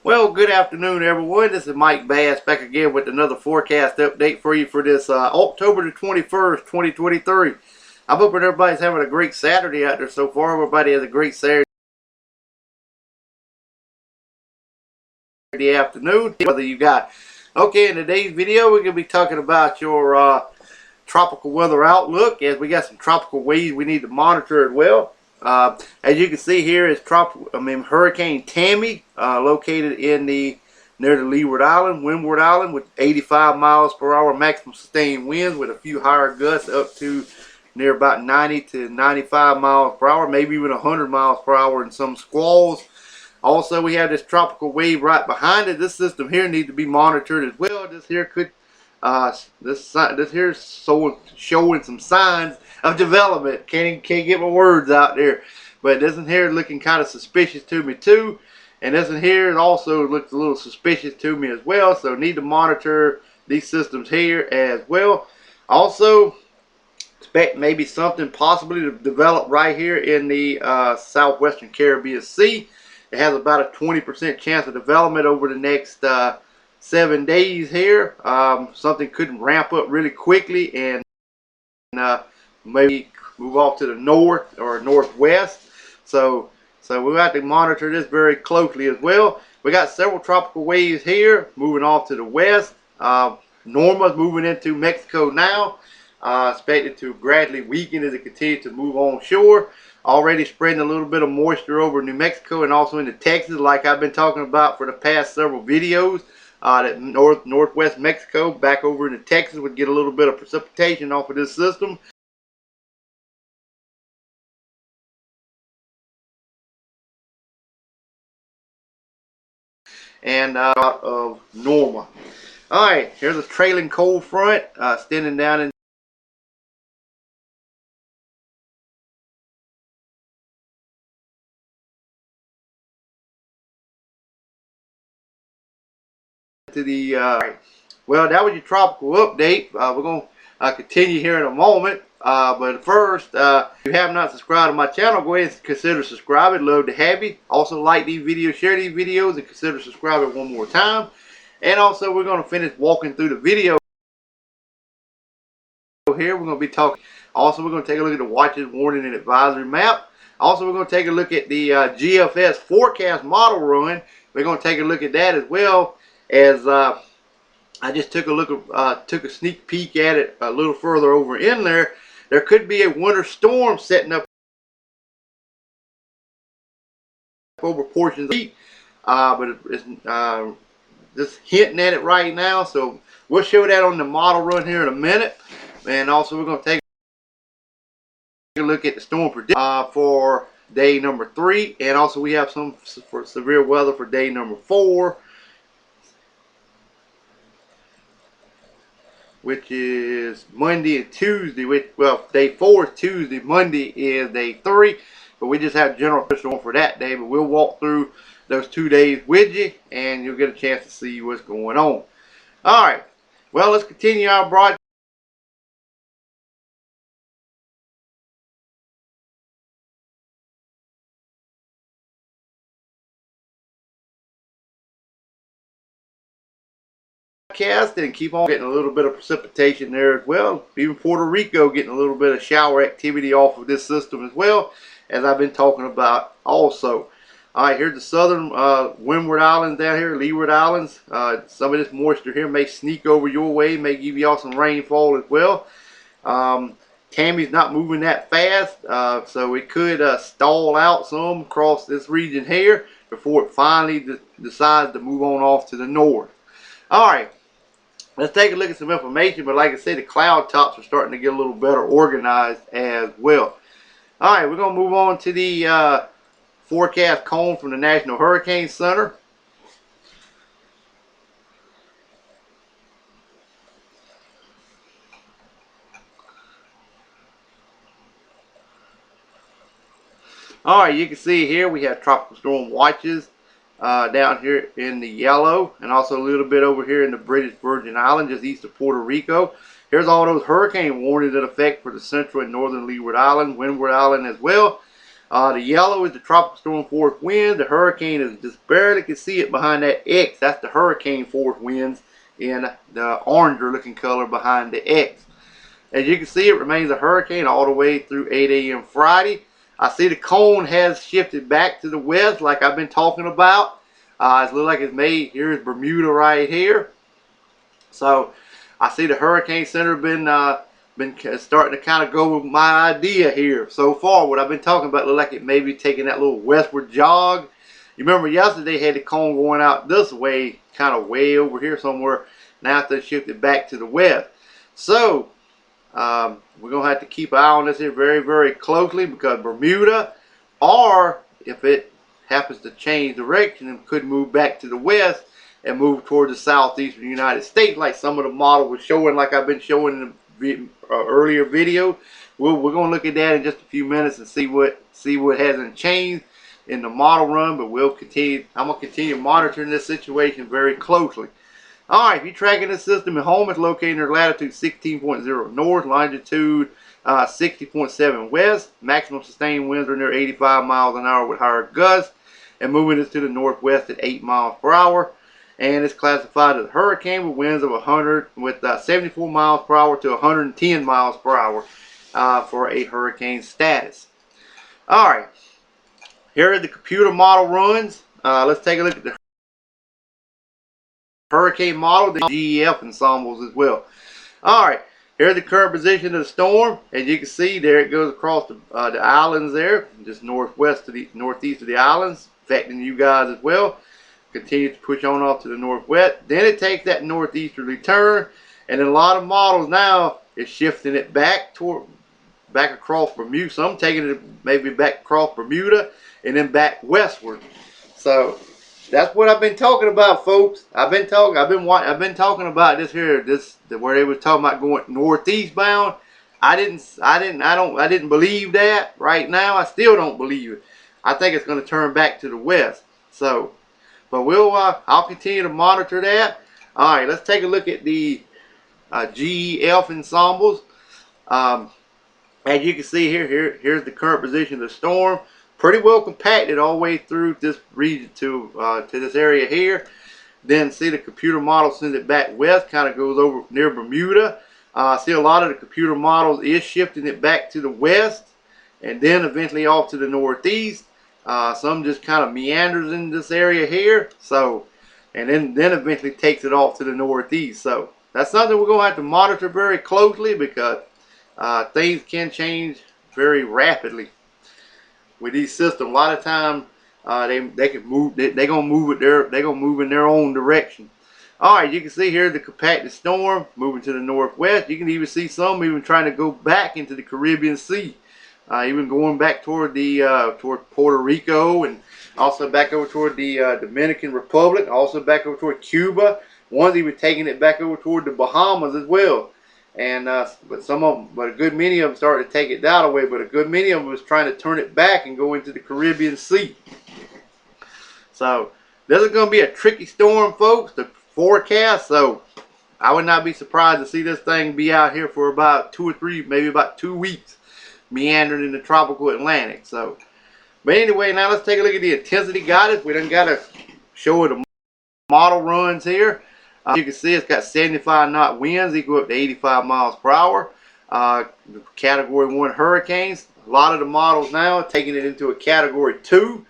Well, good afternoon, everyone. This is Mike Bass back again with another forecast update for you for this October the 21st, 2023. I'm hoping everybody's having a great Saturday out there so far. Everybody has a great Saturday afternoon, whether you got. Okay, in today's video, we're going to be talking about your tropical weather outlook, as we got some tropical waves we need to monitor as well. As you can see here is Hurricane Tammy, located in near the Leeward Island, Windward Island, with 85 miles per hour maximum sustained winds, with a few higher gusts up to near about 90 to 95 miles per hour, maybe even 100 miles per hour in some squalls. Also, we have this tropical wave right behind it. This system here needs to be monitored as well. This here could this here is showing some signs of development. Can't get my words out there, but this one here is looking kind of suspicious to me too, and this one here also looks a little suspicious to me as well. So need to monitor these systems here as well. Also expect maybe something possibly to develop right here in the southwestern Caribbean Sea. It has about a 20% chance of development over the next 7 days here. Something could ramp up really quickly and maybe move off to the north or northwest. So we'll have to monitor this very closely as well. We got several tropical waves here moving off to the west. Norma's moving into Mexico now. Expected to gradually weaken as it continues to move on shore. Already spreading a little bit of moisture over New Mexico and also into Texas, like I've been talking about for the past several videos. That northwest Mexico back over into Texas would get a little bit of precipitation off of this system. And out of Norma. Alright, here's a trailing cold front extending down into the well, that was your tropical update. We're going to continue here in a moment, but first, if you have not subscribed to my channel, go ahead and consider subscribing. Love to have you. Also, like these videos, share these videos, and consider subscribing one more time. And also, we're going to finish walking through the video here. We're going to be talking. Also, we're going to take a look at the watches, warning, and advisory map. Also, we're going to take a look at the GFS forecast model run. We're going to take a look at that as well, as I just took a look at, took a sneak peek at it a little further over in there. There could be a winter storm setting up over portions of the heat, but it's just hinting at it right now. So we'll show that on the model run here in a minute. And also we're going to take a look at the storm prediction for day number 3, and also we have some for severe weather for day number 4. Which is Monday and Tuesday. Well, day 4 is Tuesday, Monday is day 3, but we just have general storm for that day. But we'll walk through those 2 days with you, and you'll get a chance to see what's going on. All right, well, let's continue our broadcast. And keep on getting a little bit of precipitation there as well. Even Puerto Rico getting a little bit of shower activity off of this system as well, as I've been talking about also. Alright, here's the southern Windward Islands down here, Leeward Islands. Some of this moisture here may sneak over your way, may give y'all some rainfall as well. Tammy's not moving that fast, so it could stall out some across this region here before it finally decides to move on off to the north. Alright, let's take a look at some information, but like I said, the cloud tops are starting to get a little better organized as well. Alright, we're going to move on to the forecast cone from the National Hurricane Center. Alright, you can see here we have tropical storm watches down here in the yellow, and also a little bit over here in the British Virgin Islands, just east of Puerto Rico. Here's all those hurricane warnings in effect for the central and northern Leeward Island, Windward Island as well. The yellow is the tropical storm force wind. The hurricane is just barely can see it behind that X. That's the hurricane force winds in the oranger looking color behind the X. As you can see, it remains a hurricane all the way through 8 a.m. Friday. I see the cone has shifted back to the west like I've been talking about. It looks like it's made, here's Bermuda right here. So I see the hurricane center been starting to kind of go with my idea here so far. What I've been talking about look like it may be taking that little westward jog. You remember yesterday had the cone going out this way, kind of way over here somewhere. Now it's shifted back to the west. So we're going to have to keep an eye on this here very, very closely, because Bermuda, or if it happens to change direction, it could move back to the west and move toward the southeastern United States, like some of the model was showing, like I've been showing in the earlier video. We're going to look at that in just a few minutes and see what hasn't changed in the model run, but we'll continue. I'm going to continue monitoring this situation very closely. Alright, if you're tracking this system at home, it's located near latitude 16.0 north, longitude 60.7 west. Maximum sustained winds are near 85 miles an hour with higher gusts, and moving us to the northwest at 8 miles per hour. And it's classified as a hurricane with winds of 74 miles per hour to 110 miles per hour for a hurricane status. Alright, here are the computer model runs. Let's take a look at the hurricane model, the GEF ensembles as well. Alright, here's the current position of the storm. As you can see, there it goes across the islands there, just northwest to the northeast of the islands, affecting you guys as well. Continue to push on off to the northwest. Then it takes that northeasterly turn, and in a lot of models now it's shifting it back across Bermuda. Some taking it maybe back across Bermuda and then back westward. So that's what I've been talking about, folks. I've been talking about this here, where they was talking about going northeast bound. I didn't believe that. Right now, I still don't believe it. I think it's going to turn back to the west. So, but I'll continue to monitor that. All right, let's take a look at the GEF ensembles. As you can see here's the current position of the storm. Pretty well compacted all the way through this region to this area here. Then see the computer model sends it back west, kind of goes over near Bermuda. See a lot of the computer models is shifting it back to the west, and then eventually off to the northeast. Some just kind of meanders in this area here. So, and then eventually takes it off to the northeast. So that's something we're going to have to monitor very closely, because things can change very rapidly with these systems. A lot of times they can move. They're gonna move in their own direction. All right, you can see here the compacted storm moving to the northwest. You can even see some even trying to go back into the Caribbean Sea, even going back toward Puerto Rico, and also back over toward the Dominican Republic, also back over toward Cuba. One's even taking it back over toward the Bahamas as well. And but a good many of them started to take it that way. But a good many of them was trying to turn it back and go into the Caribbean Sea. So this is going to be a tricky storm, folks, the forecast. So I would not be surprised to see this thing be out here for about 2 or 3, maybe about 2 weeks, meandering in the tropical Atlantic. So, but anyway, now let's take a look at the intensity guidance. We done got to show the model runs here. You can see it's got 75 knot winds equal up to 85 miles per hour. Category 1 hurricanes. A lot of the models now are taking it into a category 2.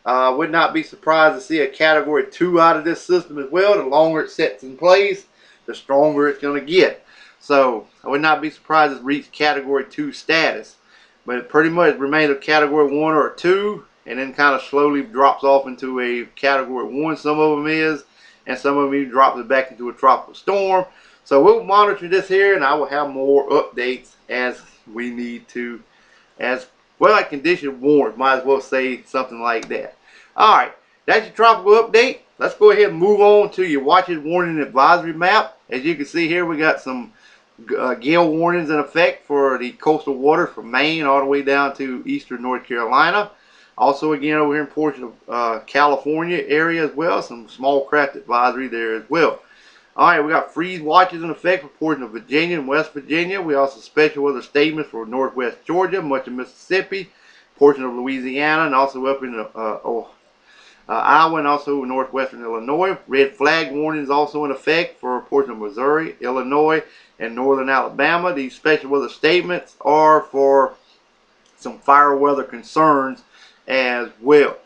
Would not be surprised to see a category 2 out of this system as well. The longer it sets in place, the stronger it's going to get. So I would not be surprised to reach category 2 status. But it pretty much remains a category 1 or 2, and then kind of slowly drops off into a category 1. Some of them is, and some of them even drops it back into a tropical storm. So we'll monitor this here, and I will have more updates as we need to, as well, like condition warrant. Might as well say something like that. All right, that's your tropical update. Let's go ahead and move on to your watches, warning, and advisory map. As you can see here, we got some gale warnings in effect for the coastal waters from Maine all the way down to eastern North Carolina. Also, again, over here in portion of California area as well, some small craft advisory there as well. All right, we got freeze watches in effect for portion of Virginia and West Virginia. We also special weather statements for northwest Georgia, much of Mississippi, portion of Louisiana, and also up in Iowa, and also northwestern Illinois. Red flag warning is also in effect for a portion of Missouri, Illinois, and northern Alabama. These special weather statements are for some fire weather concerns as well.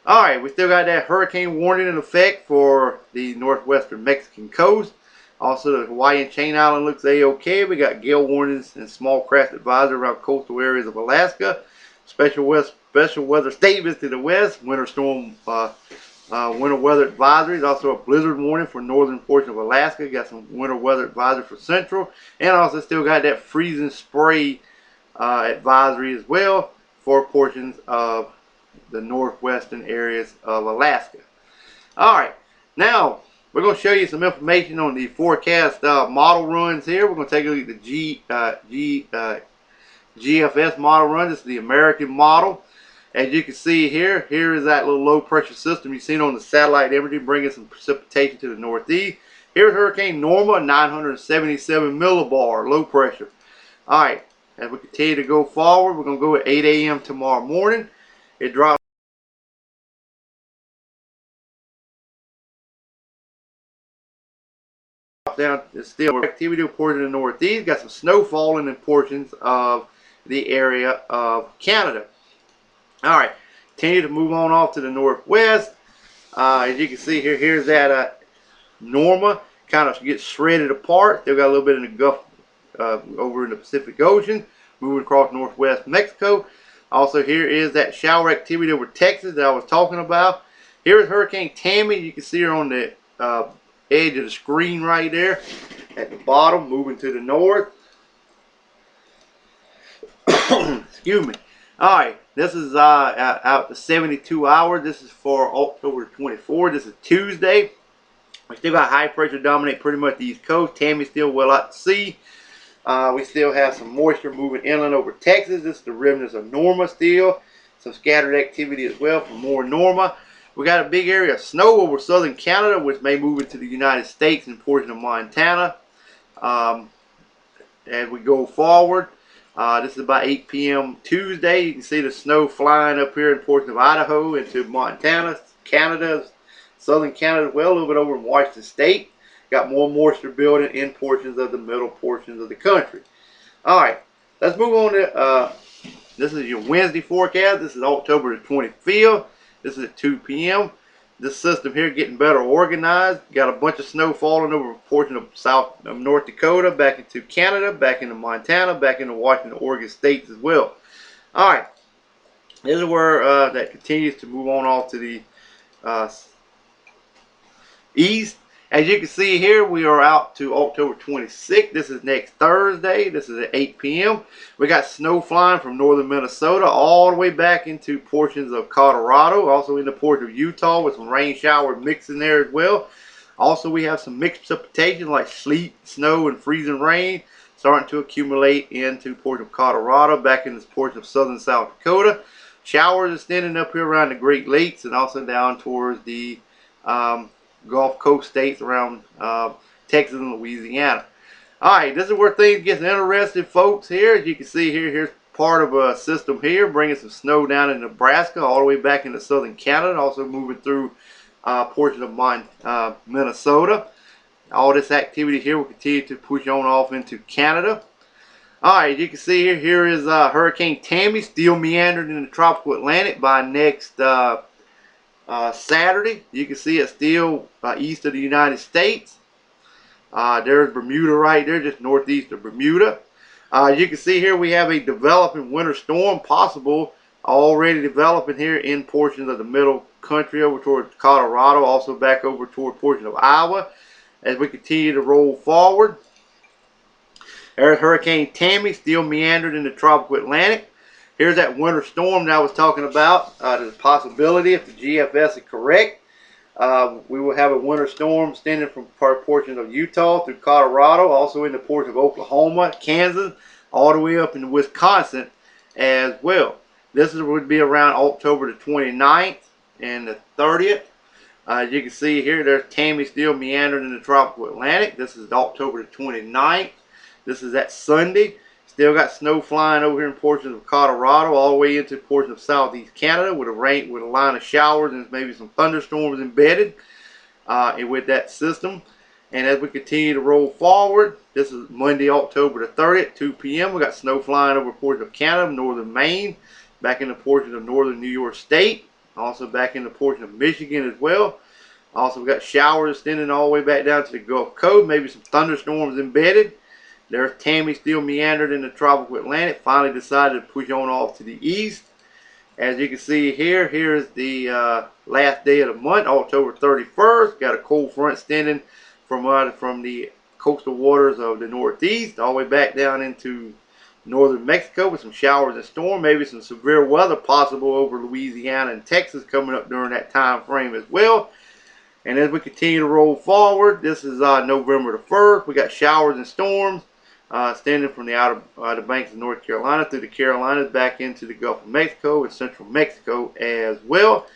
Alright, we still got that hurricane warning in effect for the northwestern Mexican coast. Also, the Hawaiian Chain Island looks a-okay. We got gale warnings and small craft advisory around coastal areas of Alaska. Special weather statements to the west. Winter storm, winter weather advisories. Also a blizzard warning for northern portion of Alaska. Got some winter weather advisory for central. And also still got that freezing spray advisory as well for portions of the northwestern areas of Alaska. Alright, now we're going to show you some information on the forecast model runs here. We're going to take a look at the GFS Model Run. This is the American model. As you can see here, here is that little low pressure system you've seen on the satellite imagery bringing some precipitation to the northeast. Here's Hurricane Norma, 977 millibar low pressure. Alright, as we continue to go forward, we're going to go at 8 a.m. tomorrow morning. It drops down. It's still activity portion in the northeast. Got some snow falling in portions of the area of Canada. Alright, continue to move on off to the northwest. As you can see here, here's that Norma. Kind of gets shredded apart. Still got a little bit in the Gulf over in the Pacific Ocean. Moving across northwest Mexico. Also, here is that shower activity over Texas that I was talking about. Here is Hurricane Tammy. You can see her on the edge of the screen right there at the bottom, moving to the north. Excuse me. Alright, this is out to 72 hours. This is for October 24th. This is Tuesday. We still got high pressure dominate pretty much the East Coast. Tammy's still well out to sea. We still have some moisture moving inland over Texas. This is the remnants of Norma still. Some scattered activity as well for more Norma. We got a big area of snow over southern Canada, which may move into the United States and portion of Montana. As we go forward, this is about 8 p.m. Tuesday. You can see the snow flying up here in portion of Idaho into Montana, Canada, southern Canada as well, a little bit over in Washington State. Got more moisture building in portions of the middle portions of the country. Alright, let's move on to, this is your Wednesday forecast. This is October the 25th. This is at 2 p.m. This system here getting better organized. Got a bunch of snow falling over a portion of North Dakota, back into Canada, back into Montana, back into Washington, Oregon states as well. Alright, this is where that continues to move on off to the east. As you can see here, we are out to October 26th. This is next Thursday. This is at 8 p.m. We got snow flying from northern Minnesota all the way back into portions of Colorado. Also in the portion of Utah with some rain shower mix in there as well. Also, we have some mixed precipitation like sleet, snow, and freezing rain starting to accumulate into portion of Colorado, back in this portion of southern South Dakota. Showers extending up here around the Great Lakes and also down towards the Gulf Coast states around Texas and Louisiana. Alright, this is where things get interesting, folks. Here, as you can see here, here's part of a system here bringing some snow down in Nebraska all the way back into southern Canada, also moving through portions of Minnesota. All this activity here will continue to push on off into Canada. Alright, you can see here, here is Hurricane Tammy still meandering in the tropical Atlantic. By next Saturday, you can see it still east of the United States. There's Bermuda right there, just northeast of Bermuda. You can see here we have a developing winter storm possible, already developing here in portions of the middle country over toward Colorado, also back over toward portions of Iowa as we continue to roll forward. There's Hurricane Tammy still meandering in the tropical Atlantic. Here's that winter storm that I was talking about. There's a possibility, if the GFS is correct, we will have a winter storm extending from portions of Utah through Colorado, also in the portion of Oklahoma, Kansas, all the way up into Wisconsin as well. This would be around October the 29th and the 30th. As you can see here, there's Tammy still meandering in the tropical Atlantic. This is October the 29th. This is that Sunday. Still got snow flying over here in portions of Colorado, all the way into portions of southeast Canada with a line of showers and maybe some thunderstorms embedded with that system. And as we continue to roll forward, this is Monday, October the 30th, 2 p.m. We got snow flying over portions of Canada, northern Maine, back into portions of northern New York State, also back into portions of Michigan as well. Also, we got showers extending all the way back down to the Gulf Coast, maybe some thunderstorms embedded. There's Tammy still meandered in the tropical Atlantic, finally decided to push on off to the east. As you can see here, here is the last day of the month, October 31st. Got a cold front extending from the coastal waters of the northeast all the way back down into northern Mexico with some showers and storms, maybe some severe weather possible over Louisiana and Texas coming up during that time frame as well. And as we continue to roll forward, this is November the 1st. We got showers and storms extending from the outer banks of North Carolina through the Carolinas back into the Gulf of Mexico and central Mexico as well.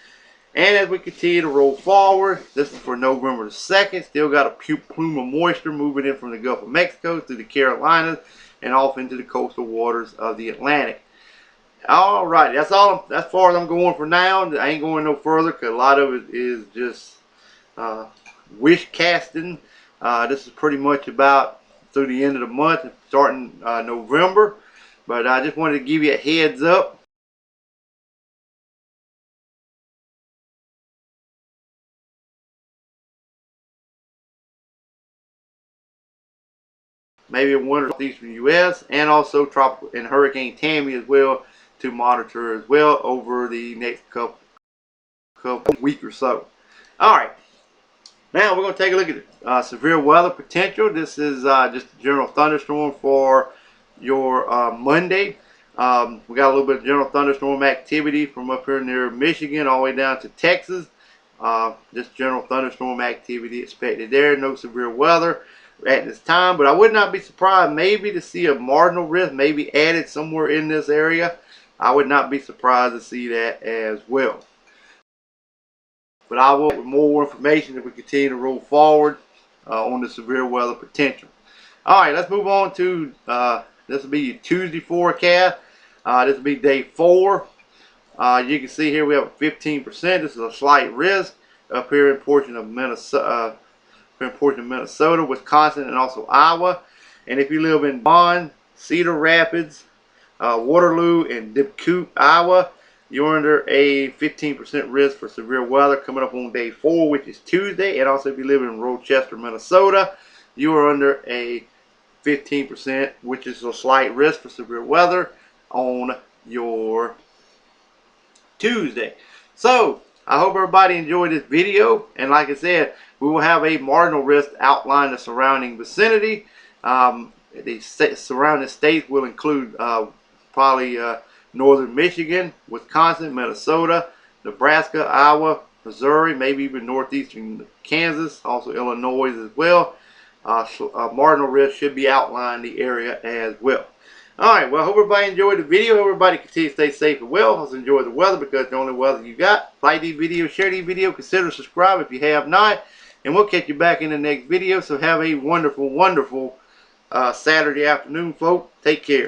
And as we continue to roll forward, this is for November the 2nd. Still got a plume of moisture moving in from the Gulf of Mexico through the Carolinas and off into the coastal waters of the Atlantic. All right, that's all. As far as I'm going for now. I ain't going no further because a lot of it is just wish casting. This is pretty much about through the end of the month, starting November. But I just wanted to give you a heads up. Maybe in winter eastern U.S. and also tropical and Hurricane Tammy as well to monitor as well over the next couple week or so. All right, now we're going to take a look at severe weather potential. This is just a general thunderstorm for your Monday. We got a little bit of general thunderstorm activity from up here near Michigan all the way down to Texas. Just general thunderstorm activity expected there. No severe weather at this time, but I would not be surprised maybe to see a marginal risk maybe added somewhere in this area. I would not be surprised to see that as well. But I will with more information if we continue to roll forward on the severe weather potential. All right, let's move on to this will be your Tuesday forecast. This will be day 4. You can see here we have a 15%. This is a slight risk up here in portion of Minnesota. Wisconsin, and also Iowa. And if you live in Bond, Cedar Rapids, Waterloo, and Dubuque, Iowa, you're under a 15% risk for severe weather coming up on day 4, which is Tuesday. And also if you live in Rochester, Minnesota, you are under a 15%, which is a slight risk for severe weather on your Tuesday. So I hope everybody enjoyed this video, and like I said, we will have a marginal risk outline the surrounding vicinity. The surrounding states will include probably northern Michigan, Wisconsin, Minnesota, Nebraska, Iowa, Missouri, maybe even northeastern Kansas, also Illinois as well. Marginal risk should be outlined the area as well. Alright, well, I hope everybody enjoyed the video. Everybody continue to stay safe and well. Also enjoy the weather because it's the only weather you got. Like these videos, share these videos, consider subscribe if you have not. And we'll catch you back in the next video. So have a wonderful, wonderful Saturday afternoon, folks. Take care.